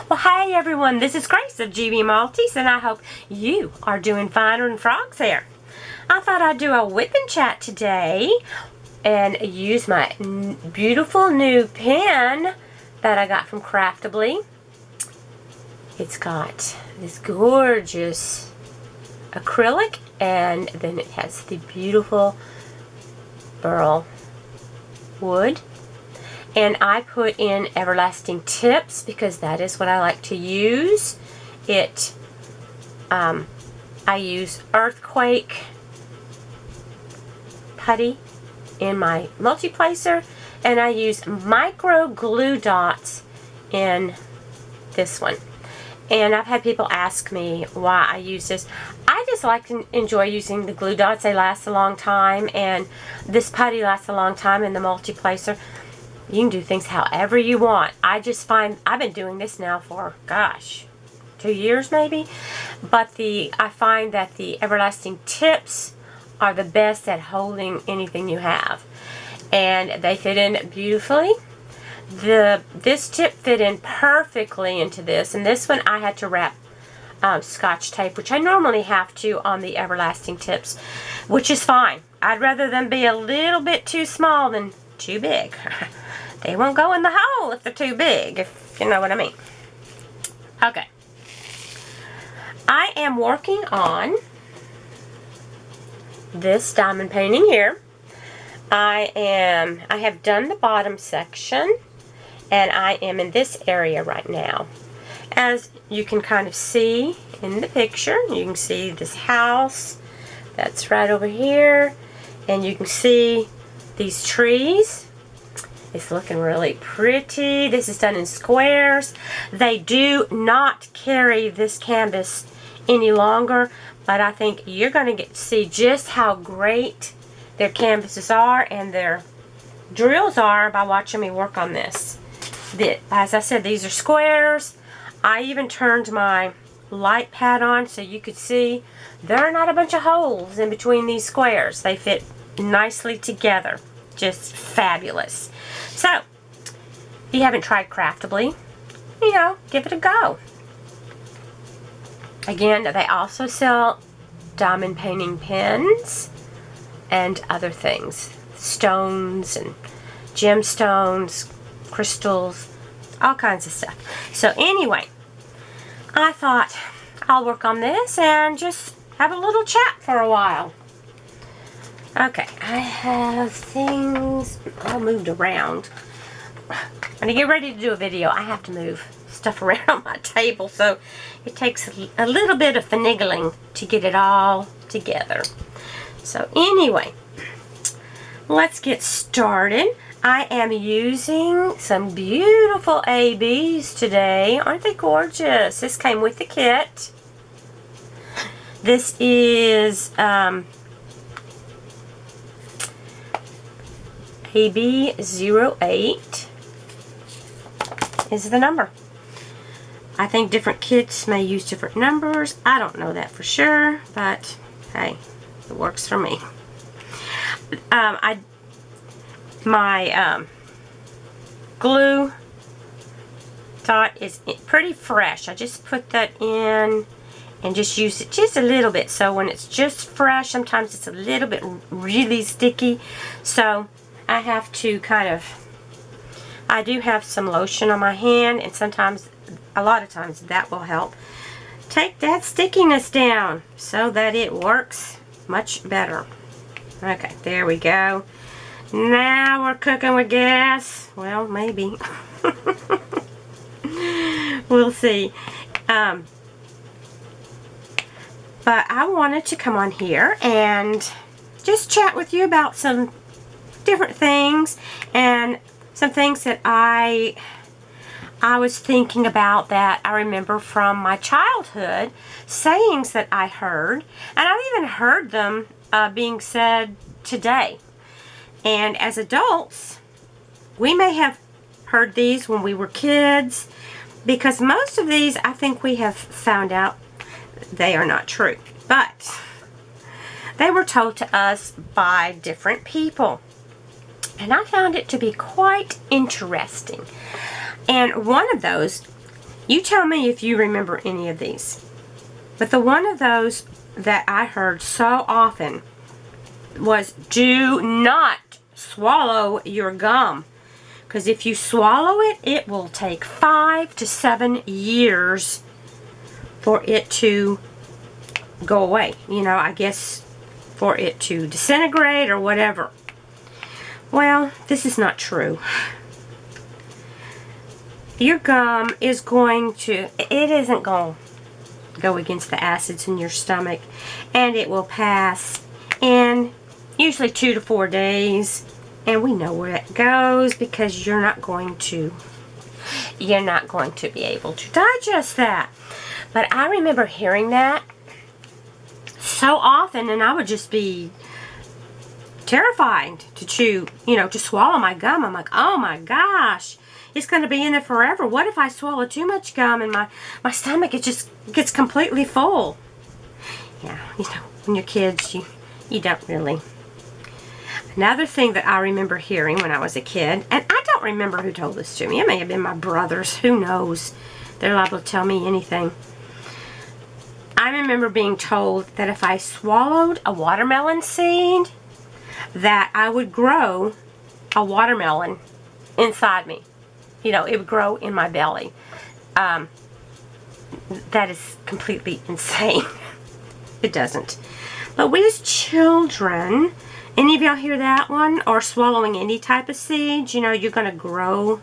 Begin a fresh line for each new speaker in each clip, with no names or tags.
Well, hey everyone, this is Grace of GB Maltese, and I hope you are doing finer than frogs there. I thought I'd do a whip and chat today and use my beautiful new pen that I got from Craftably. It's got this gorgeous acrylic, and then it has the beautiful burl wood. And I put in Everlasting Tips because that is what I like to use. I use Earthquake putty in my multi-placer, and I use micro glue dots in this one. And I've had people ask me why I use this. I just like to enjoy using the glue dots. They last a long time, and this putty lasts a long time in the multi-placer. You can do things however you want. I just find, I've been doing this now for, gosh, 2 years maybe. But I find that the Everlasting Tips are the best at holding anything you have. And they fit in beautifully. This tip fit in perfectly into this. And this one I had to wrap Scotch tape, which I normally have to on the Everlasting Tips, which is fine. I'd rather them be a little bit too small than too big. They won't go in the hole if they're too big, if you know what I mean. Okay. I am working on this diamond painting here. I have done the bottom section, and I am in this area right now. As you can kind of see in the picture, you can see this house that's right over here, and you can see these trees. It's looking really pretty. This is done in squares. They do not carry this canvas any longer, but I think you're going to get to see just how great their canvases are and their drills are by watching me work on this. As I said, these are squares. I even turned my light pad on so you could see there are not a bunch of holes in between these squares. They fit nicely together. Just fabulous. So, if you haven't tried Craftably, give it a go. Again, they also sell diamond painting pens and other things. Stones and gemstones, crystals, all kinds of stuff. So anyway, I thought I'll work on this and just have a little chat for a while. Okay, I have things all moved around. When I get ready to do a video, I have to move stuff around on my table, so it takes a little bit of finagling to get it all together. So anyway, let's get started. I am using some beautiful ABs today. Aren't they gorgeous? This came with the kit. This is AB08 is the number. I think different kits may use different numbers. I don't know that for sure, but hey, it works for me. My glue dot is pretty fresh. I just put that in and just use it just a little bit. So when it's just fresh, sometimes it's a little bit really sticky. So I have to I do have some lotion on my hand, and sometimes, a lot of times, that will help take that stickiness down so that it works much better. Okay, there we go. Now we're cooking with gas. Well, maybe. We'll see. But I wanted to come on here and just chat with you about some different things and some things that I was thinking about that I remember from my childhood, sayings that I heard, and I've even heard them being said today. And as adults, we may have heard these when we were kids, because most of these I think we have found out they are not true, but they were told to us by different people. And I found it to be quite interesting. And one of those You tell me if you remember any of these. But the one of those that I heard so often was, do not swallow your gum. Because if you swallow it, it will take 5 to 7 years for it to go away. You know, I guess for it to disintegrate or whatever. Well, this is not true. Your gum is going to, it isn't going to go against the acids in your stomach, and it will pass in usually 2 to 4 days, and we know where it goes because you're not going to be able to digest that. But I remember hearing that so often, and I would just be terrified to chew, you know, to swallow my gum. I'm like, oh my gosh, it's going to be in there forever. What if I swallow too much gum and my stomach, it just gets completely full? Yeah, you know, when you're kids, you don't really. Another thing that I remember hearing when I was a kid, and I don't remember who told this to me. It may have been my brothers. Who knows? They're liable to tell me anything. I remember being told that if I swallowed a watermelon seed, that I would grow a watermelon inside me. You know, it would grow in my belly. That is completely insane. It doesn't. But we as children, any of y'all hear that one? Or swallowing any type of seed, you know, you're going to grow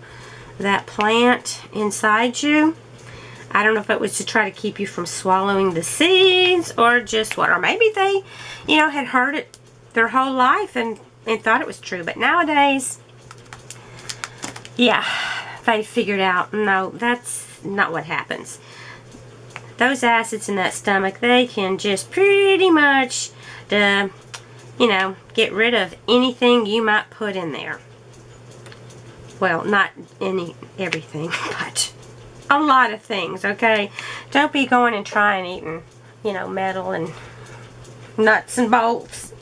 that plant inside you. I don't know if it was to try to keep you from swallowing the seeds or just what. Or maybe they, you know, had heard it their whole life and thought it was true. But nowadays, yeah, they figured out, no, that's not what happens. Those acids in that stomach, they can just pretty much, you know, get rid of anything you might put in there. Well, not everything, but a lot of things, okay? Don't be going and trying eating, you know, metal and nuts and bolts.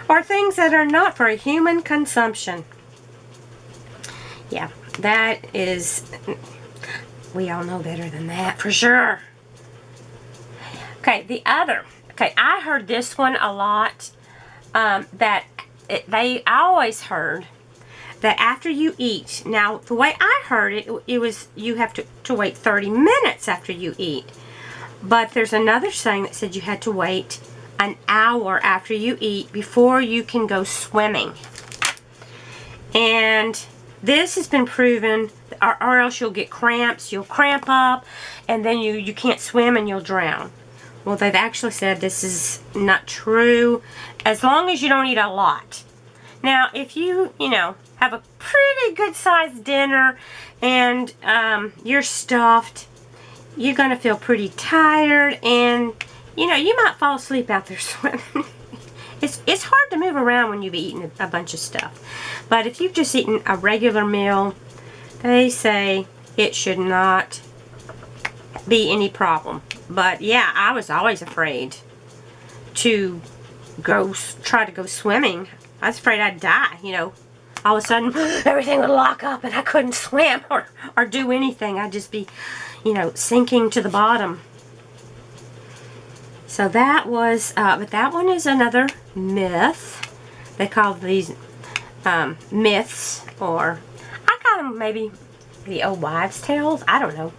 Or things that are not for human consumption. Yeah, that is, we all know better than that for sure. Okay, I heard this one a lot, I always heard that after you eat, now the way I heard it, it was you have to wait 30 minutes after you eat. But there's another saying that said you had to wait an hour after you eat before you can go swimming. And this has been proven, or else you'll get cramps, you'll cramp up, and then you can't swim and you'll drown. Well, they've actually said this is not true, as long as you don't eat a lot. Now, if you know, have a pretty good sized dinner and you're stuffed, you're going to feel pretty tired, and you know, you might fall asleep out there swimming. It's hard to move around when you've eaten a bunch of stuff. But if you've just eaten a regular meal, they say it should not be any problem. But yeah, I was always afraid to try to go swimming. I was afraid I'd die, you know. All of a sudden, everything would lock up and I couldn't swim or do anything. I'd just be, you know, sinking to the bottom. So that was, but that one is another myth. They call these myths, or I call them maybe the old wives' tales. I don't know.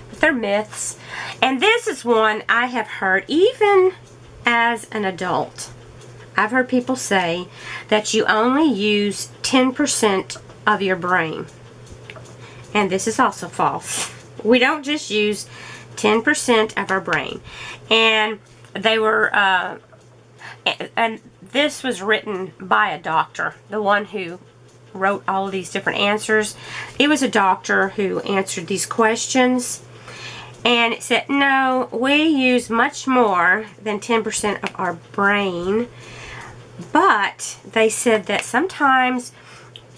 But they're myths. And this is one I have heard even as an adult. I've heard people say that you only use 10% of your brain. And this is also false. We don't just use 10% of our brain. And they were, and this was written by a doctor, the one who wrote all of these different answers. It was a doctor who answered these questions. And it said, no, we use much more than 10% of our brain. But they said that sometimes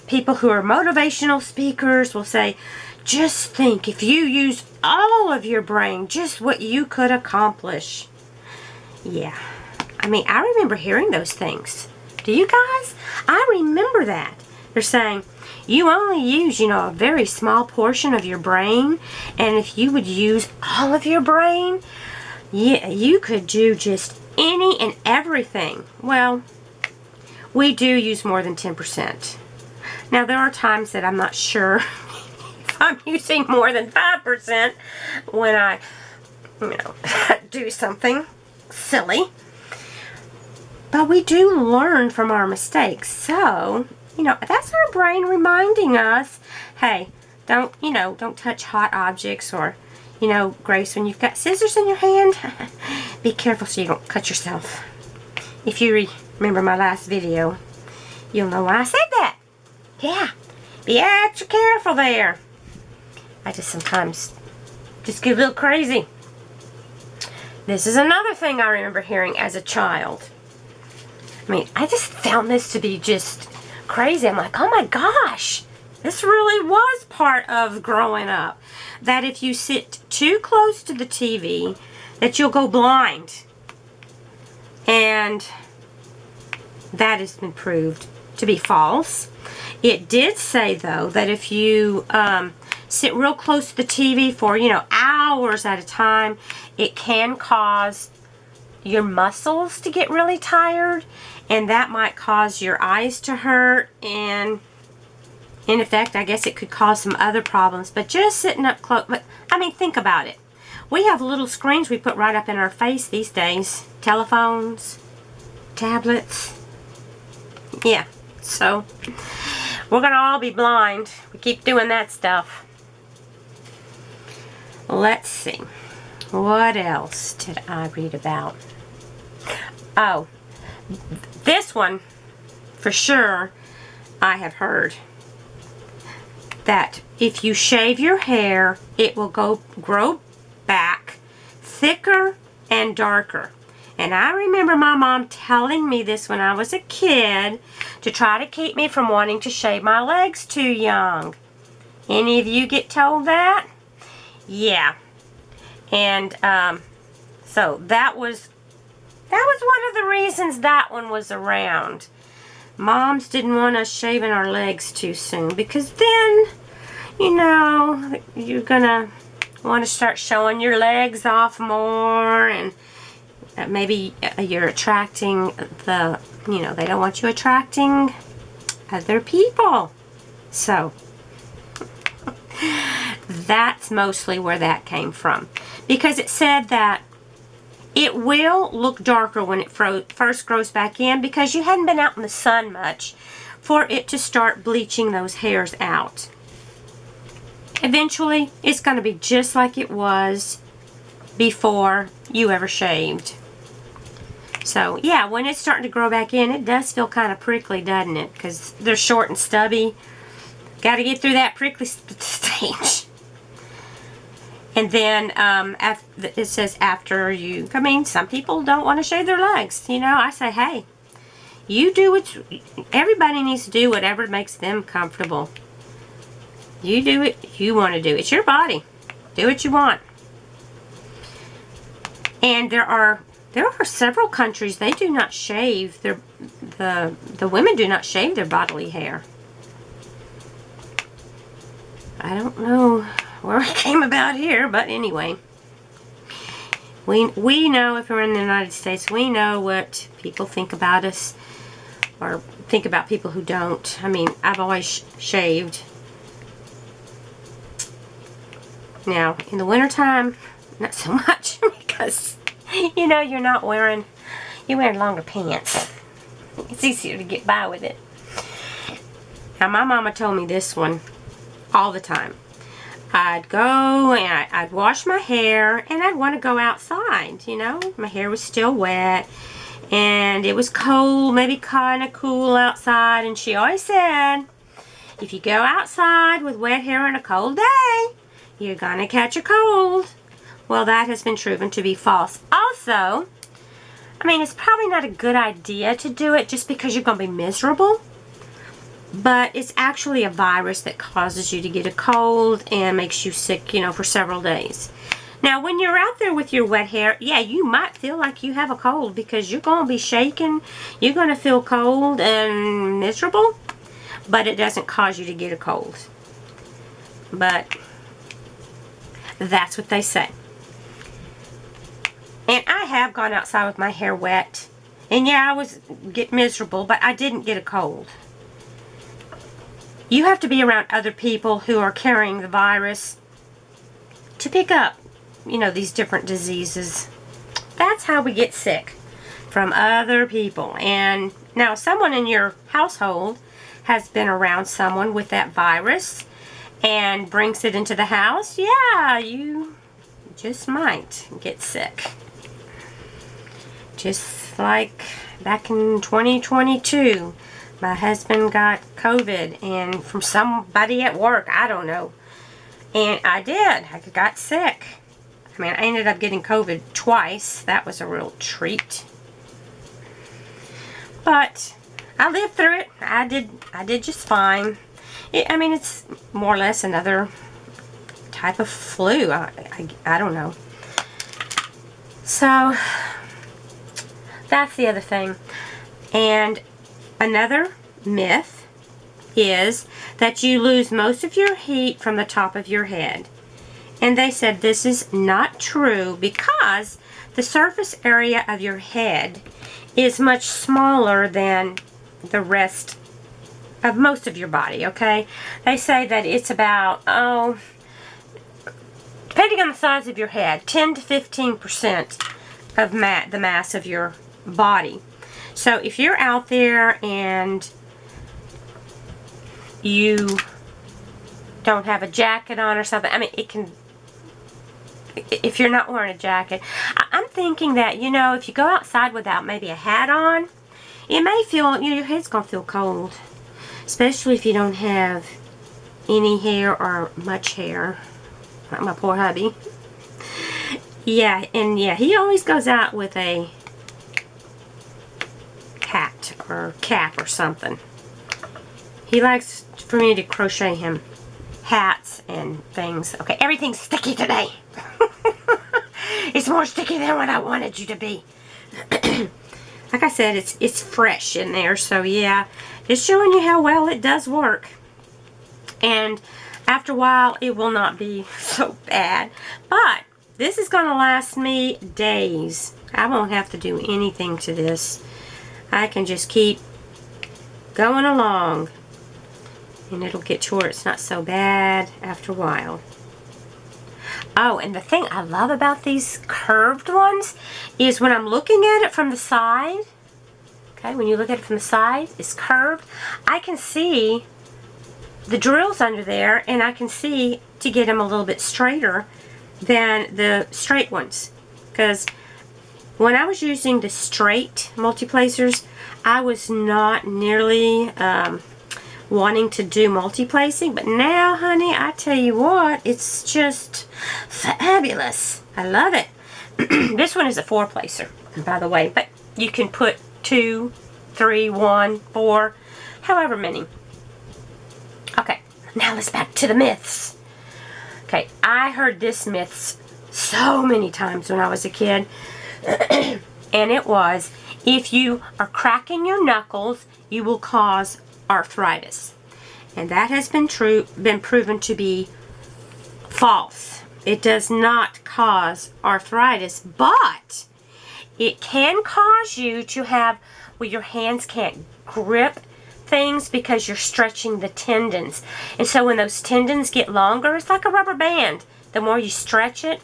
people who are motivational speakers will say, just think, if you use all of your brain, just what you could accomplish. Yeah. I mean, I remember hearing those things. Do you guys? I remember that. They're saying, you only use, a very small portion of your brain. And if you would use all of your brain, yeah, you could do just any and everything. Well, we do use more than 10%. Now, there are times that I'm not sure if I'm using more than 5% when I, do something silly. But we do learn from our mistakes. So, that's our brain reminding us, hey, don't touch hot objects, or, Grace, when you've got scissors in your hand, be careful so you don't cut yourself. If you remember my last video, you'll know why I said that. Yeah, be extra careful there. I just sometimes just get a little crazy. This is another thing I remember hearing as a child. I just found this to be just crazy. I'm like, oh my gosh, this really was part of growing up. That if you sit too close to the TV, that you'll go blind. And that has been proved to be false. It did say, though, that if you sit real close to the TV for, hours at a time, it can cause your muscles to get really tired, and that might cause your eyes to hurt, and in effect, I guess it could cause some other problems. But just sitting up close, think about it. We have little screens we put right up in our face these days. Telephones, tablets. Yeah, so we're going to all be blind. We keep doing that stuff. Let's see. What else did I read about? Oh, this one, for sure, I have heard that if you shave your hair, it will grow back thicker and darker. And I remember my mom telling me this when I was a kid to try to keep me from wanting to shave my legs too young. Any of you get told that? Yeah. And so that was one of the reasons that one was around. Moms didn't want us shaving our legs too soon, because then, you're gonna want to start showing your legs off more, and maybe you're attracting they don't want you attracting other people. So that's mostly where that came from, because it said that it will look darker when it first grows back in, because you hadn't been out in the sun much for it to start bleaching those hairs out. Eventually, it's going to be just like it was before you ever shaved. So, yeah, when it's starting to grow back in, it does feel kind of prickly, doesn't it? Because they're short and stubby. Got to get through that prickly stage. And then it says after you, some people don't want to shave their legs. I say, hey, everybody needs to do whatever makes them comfortable. You do what you want to do. It's your body. Do what you want. And there are several countries, they do not shave the women do not shave their bodily hair. I don't know where it came about here, but anyway. We know, if we're in the United States, we know what people think about us, or think about people who don't. I've always shaved. Now, in the wintertime, not so much, because, you're wearing longer pants. It's easier to get by with it. Now, my mama told me this one all the time. I'd go and I'd wash my hair, and I'd want to go outside, My hair was still wet, and it was cold, maybe kind of cool outside, and she always said, if you go outside with wet hair on a cold day, you're going to catch a cold. Well, that has been proven to be false. Also, it's probably not a good idea to do it just because you're going to be miserable. But it's actually a virus that causes you to get a cold and makes you sick, for several days. Now, when you're out there with your wet hair, yeah, you might feel like you have a cold because you're going to be shaking. You're going to feel cold and miserable. but it doesn't cause you to get a cold. But that's what they say. And I have gone outside with my hair wet. And yeah, I was get miserable, but I didn't get a cold. You have to be around other people who are carrying the virus to pick up, you know, these different diseases. That's how we get sick, from other people. And now someone in your household has been around someone with that virus and brings it into the house. Yeah, you just might get sick. Just like back in 2022, my husband got COVID and from somebody at work, I don't know. And I did. I got sick. I mean, I ended up getting COVID twice. That was a real treat. But I lived through it. I did just fine. I mean, it's more or less another type of flu. I don't know. So that's the other thing. And another myth is that you lose most of your heat from the top of your head. And they said this is not true because the surface area of your head is much smaller than the rest of most of your body, okay? They say that it's about, depending on the size of your head, 10 to 15% of the mass of your body. So if you're out there and you don't have a jacket on or something, I mean, it can, if you're not wearing a jacket, I'm thinking that, you know, if you go outside without maybe a hat on, it may feel, you know, your head's going to feel cold. Especially if you don't have any hair or much hair. Like my poor hubby. Yeah, and yeah, he always goes out with a hat or cap or something. He likes for me to crochet him hats and things. Okay, everything's sticky today. It's more sticky than what I wanted you to be. Like I said, it's fresh in there, so yeah, it's showing you how well it does work. And after a while, it will not be so bad. But this is going to last me days. I won't have to do anything to this. I can just keep going along. And it'll get to where it's not so bad after a while. Oh, and the thing I love about these curved ones is when I'm looking at it from the side, okay, when you look at it from the side, it's curved, I can see the drills under there, and I can see to get them a little bit straighter than the straight ones. Because when I was using the straight multi-placers, I was not nearly wanting to do multi-placing, but now, honey, I tell you what, it's just fabulous. I love it. This one is a 4-placer, by the way, but you can put 2, 3, 1, 4, however many. Okay, now let's back to the myths. Okay, I heard this myth so many times when I was a kid, and it was, if you are cracking your knuckles, you will cause arthritis. And that has been proven to be false. It does not cause arthritis, but it can cause you to have where your hands can't grip things because you're stretching the tendons. And so when those tendons get longer, it's like a rubber band. The more you stretch it,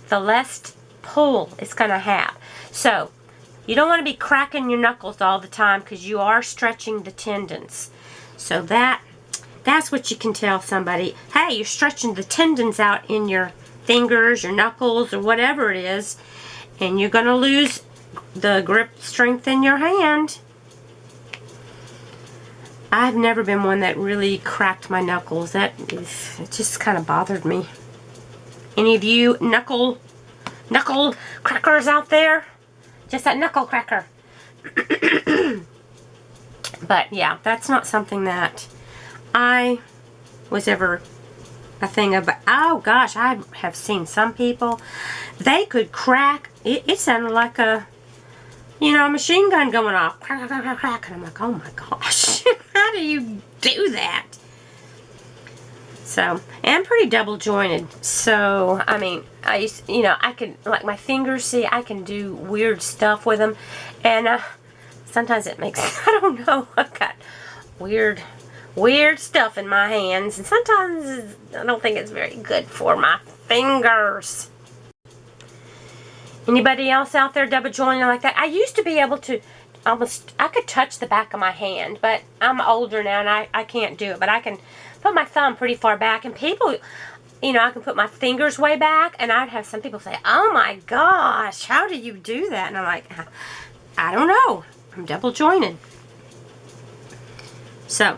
the less pull it's going to have. So you don't want to be cracking your knuckles all the time because you are stretching the tendons. So that's what you can tell somebody. Hey, you're stretching the tendons out in your fingers, your knuckles, or whatever it is, and you're going to lose the grip strength in your hand. I've never been one that really cracked my knuckles. It just kind of bothered me. Any of you knuckle crackers out there? Just that knuckle cracker. But yeah, that's not something that I was ever a thing about. Oh gosh, I have seen some people, they could crack, it sounded like a a machine gun going off. Crack, crack, crack, crack. And I'm like, oh my gosh, how do you do that? So, and I'm pretty double jointed. So, I mean, I can, like my fingers, see, I can do weird stuff with them. And sometimes it makes, I don't know, I've got weird stuff in my hands. And sometimes I don't think it's very good for my fingers. Anybody else out there double jointed like that? I used to be able to I could touch the back of my hand, but I'm older now and I can't do it. But I can put my thumb pretty far back, and people, I can put my fingers way back, and I'd have some people say, oh my gosh, how do you do that? And I'm like, I don't know. I'm double jointed. So,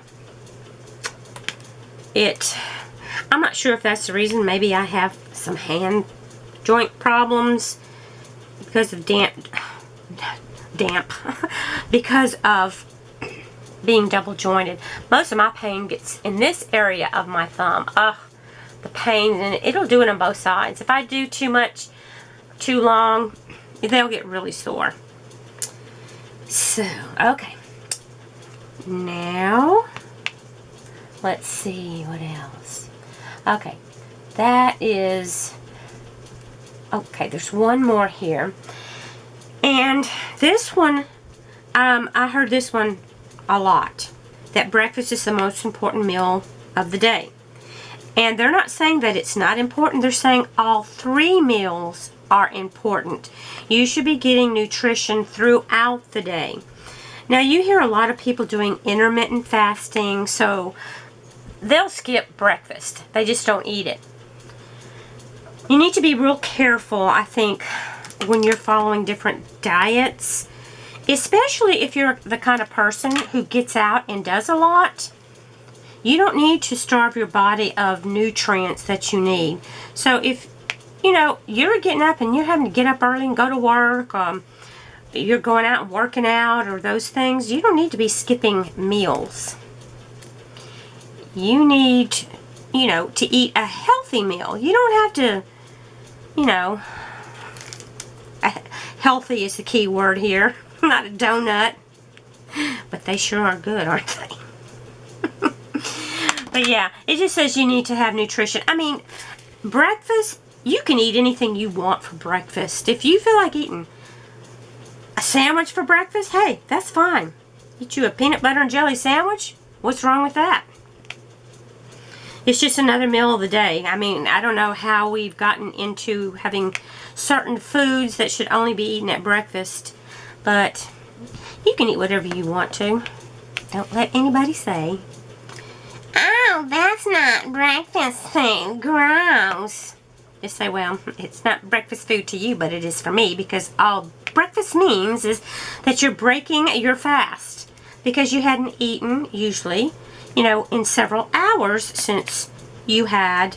I'm not sure if that's the reason. Maybe I have some hand joint problems because of damp because of being double jointed. Most of my pain gets in this area of my thumb. The pain, and it'll do it on both sides. If I do too much, too long, they'll get really sore. So, okay. Now, let's see what else. Okay, that is, okay, there's one more here. And this one, I heard this one a lot, that breakfast is the most important meal of the day. And they're not saying that it's not important. They're saying all 3 meals are important. You should be getting nutrition throughout the day. Now, you hear a lot of people doing intermittent fasting, so they'll skip breakfast. They just don't eat it. You need to be real careful, I think, when you're following different diets, especially if you're the kind of person who gets out and does a lot. You don't need to starve your body of nutrients that you need. So if, you're getting up and you're having to get up early and go to work, you're going out and working out or those things, you don't need to be skipping meals. You need, to eat a healthy meal. You don't have to, healthy is the key word here, not a donut. But they sure are good, aren't they? But yeah, it just says you need to have nutrition. I mean, breakfast, you can eat anything you want for breakfast. If you feel like eating a sandwich for breakfast, hey, that's fine. Eat you a peanut butter and jelly sandwich. What's wrong with that? It's just another meal of the day. I mean, I don't know how we've gotten into having certain foods that should only be eaten at breakfast, but you can eat whatever you want to. Don't let anybody say, oh, that's not breakfast food, gross. Just say, well, it's not breakfast food to you, but it is for me, because all breakfast means is that you're breaking your fast, because you hadn't eaten, usually, in several hours since you had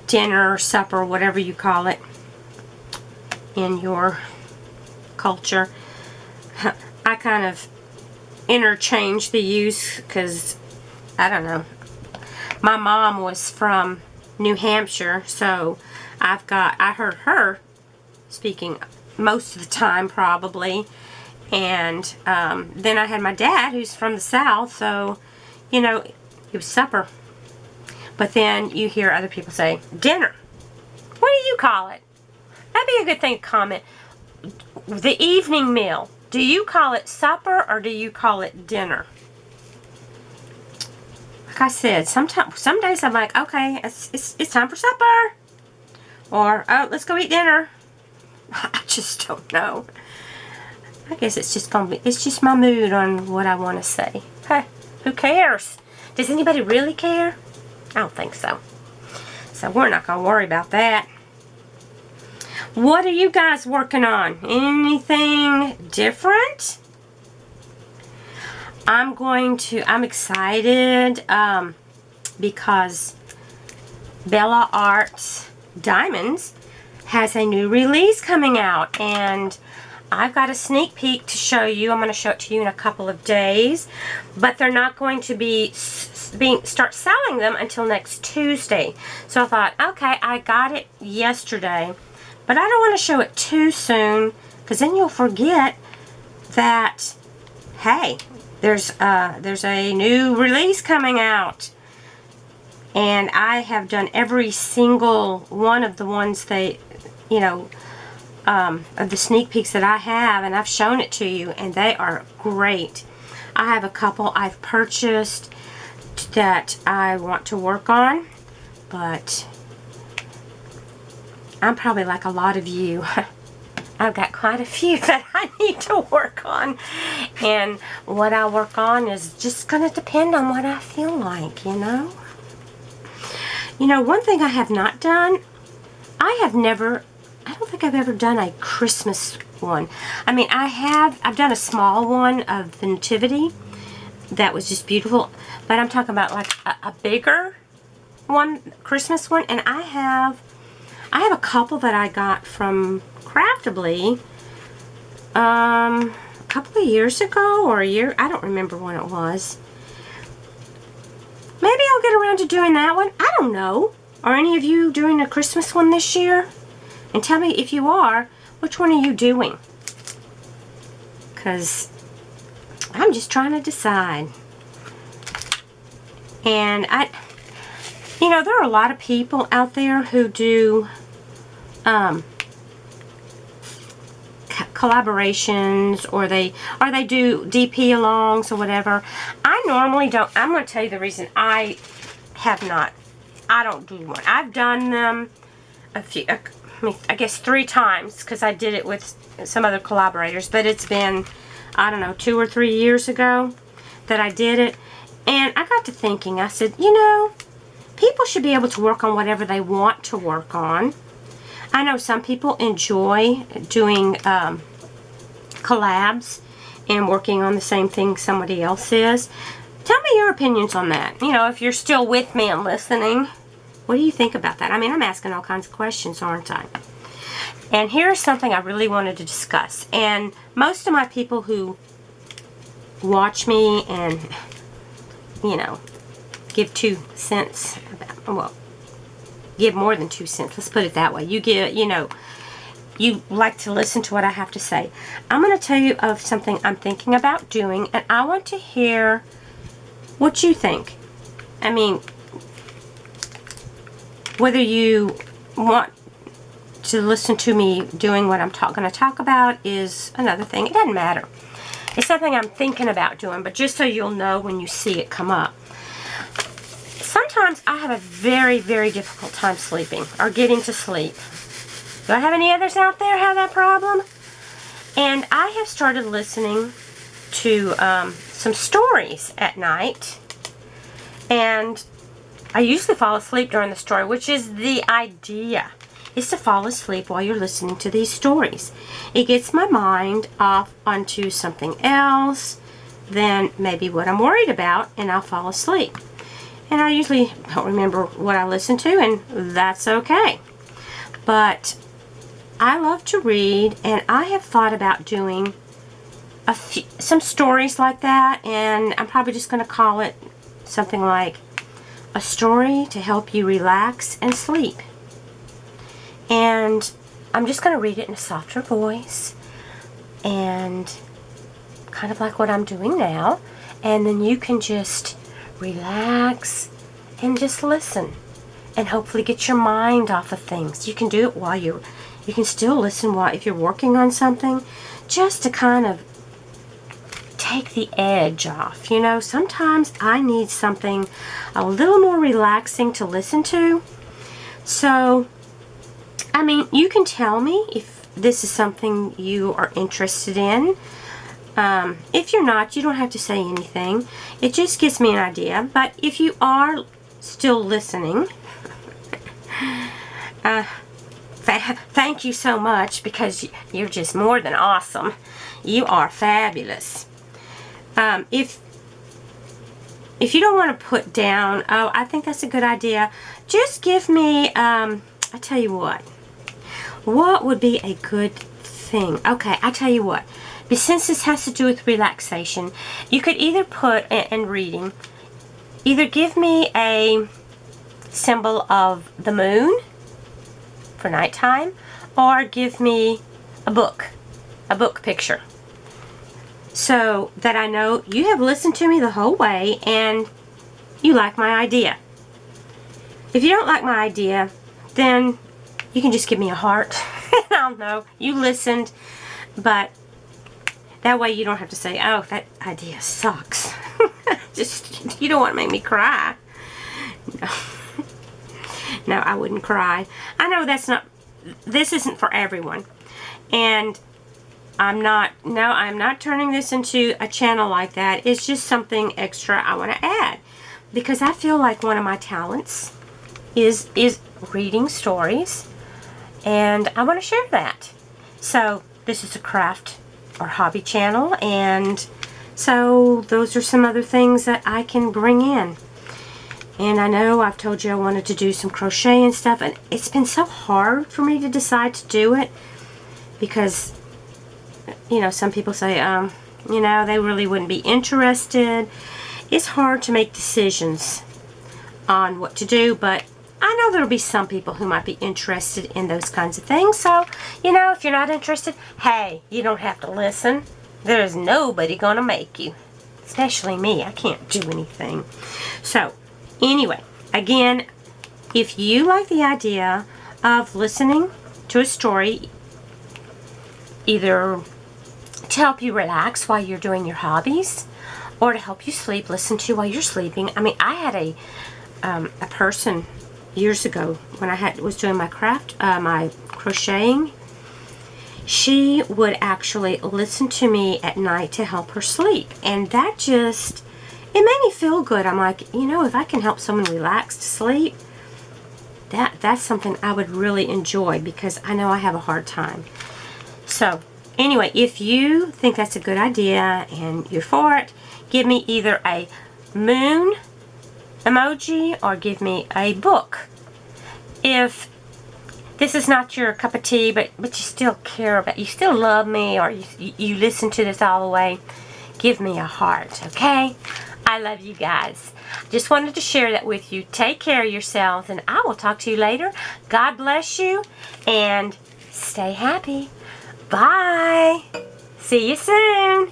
dinner, supper, whatever you call it in your culture. I kind of interchange the use because, I don't know, my mom was from New Hampshire, so I heard her speaking most of the time probably, and then I had my dad who's from the South, so it was supper. But then you hear other people say, dinner. What do you call it? That'd be a good thing to comment. The evening meal. Do you call it supper or do you call it dinner? Like I said, some days I'm like, okay, it's time for supper. Or, oh, let's go eat dinner. I just don't know. I guess it's just my mood on what I want to say. Hey, who cares? Does anybody really care? I don't think so. So we're not going to worry about that. What are you guys working on? Anything different? I'm excited because Bella Arts Diamonds has a new release coming out, and I've got a sneak peek to show you. I'm going to show it to you in a couple of days, but they're not going to be start selling them until next Tuesday. So I thought, okay, I got it yesterday, but I don't want to show it too soon because then you'll forget that, hey, there's a new release coming out. And I have done every single one of the ones they, of the sneak peeks that I have, and I've shown it to you, and they are great. I have a couple I've purchased that I want to work on, but I'm probably like a lot of you. I've got quite a few that I need to work on, and what I work on is just going to depend on what I feel like, one thing I have not done, I don't think I've ever done a Christmas one. I mean, I've done a small one of the Nativity that was just beautiful, but I'm talking about like a bigger one, Christmas one, and I have a couple that I got from Craftably a couple of years ago, or a year, I don't remember when it was. Maybe I'll get around to doing that one. I don't know. Are any of you doing a Christmas one this year? And tell me, if you are, which one are you doing? Because I'm just trying to decide. And there are a lot of people out there who do collaborations, or they do DP alongs or whatever. I normally don't. I'm going to tell you the reason I don't do one. I've done them I guess 3 times, because I did it with some other collaborators, but it's been, I don't know, 2 or 3 years ago that I did it. And I got to thinking, I said, people should be able to work on whatever they want to work on. I know some people enjoy doing collabs and working on the same thing somebody else is. Tell me your opinions on that. If you're still with me and listening, what do you think about that? I mean, I'm asking all kinds of questions, aren't I? And here's something I really wanted to discuss. And most of my people who watch me and, give 2 cents, give more than 2 cents, let's put it that way. You like to listen to what I have to say. I'm going to tell you of something I'm thinking about doing, and I want to hear what you think. I mean, whether you want to listen to me doing what I'm going to talk about is another thing. It doesn't matter. It's something I'm thinking about doing, but just so you'll know when you see it come up. Sometimes I have a very, very difficult time sleeping or getting to sleep. Do I have any others out there have that problem? And I have started listening to some stories at night, and I usually fall asleep during the story, which is the idea, is to fall asleep while you're listening to these stories. It gets my mind off onto something else than maybe what I'm worried about, and I'll fall asleep. And I usually don't remember what I listened to, and that's okay. But I love to read, and I have thought about doing some stories like that, and I'm probably just going to call it something like a story to help you relax and sleep. And I'm just going to read it in a softer voice, and kind of like what I'm doing now. And then you can just relax and just listen, and hopefully get your mind off of things. You can do it while you can still listen if you're working on something, just to kind of take the edge off. Sometimes I need something a little more relaxing to listen to. So, I mean, you can tell me if this is something you are interested in. If you're not, you don't have to say anything. It just gives me an idea. But if you are still listening, thank you so much, because you're just more than awesome. You are fabulous. If you don't want to put down, I think that's a good idea, just give me, I tell you what would be a good thing? Okay, I tell you what. But since this has to do with relaxation, you could either put, and reading, either give me a symbol of the moon for nighttime, or give me a book, a book picture, so that I know you have listened to me the whole way and you like my idea. If you don't like my idea, then you can just give me a heart. I'll know you listened, but that way you don't have to say, oh, that idea sucks. Just, you don't want to make me cry. No. No, I wouldn't cry. I know this isn't for everyone. And I'm not turning this into a channel like that. It's just something extra I want to add. Because I feel like one of my talents is reading stories. And I want to share that. So this is a craft or hobby channel. And so those are some other things that I can bring in. And I know I've told you I wanted to do some crochet and stuff, and it's been so hard for me to decide to do it because, you know, some people say, you know, they really wouldn't be interested. It's hard to make decisions on what to do, but I know there'll be some people who might be interested in those kinds of things. So, you know, if you're not interested, hey, you don't have to listen. There's nobody gonna make you, especially me. I can't do anything. So, anyway, again, if you like the idea of listening to a story, either to help you relax while you're doing your hobbies, or to help you sleep, listen to while you're sleeping. I mean, I had a person years ago when I was doing my my crocheting. She would actually listen to me at night to help her sleep, and that just, it made me feel good. I'm like, you know, if I can help someone relax to sleep, that's something I would really enjoy because I know I have a hard time. So, anyway, if you think that's a good idea and you're for it, give me either a moon emoji or give me a book. If this is not your cup of tea, but you still care about, you still love me, or you listen to this all the way, give me a heart, okay? I love you guys. Just wanted to share that with you. Take care of yourselves, and I will talk to you later. God bless you, and stay happy. Bye. See you soon.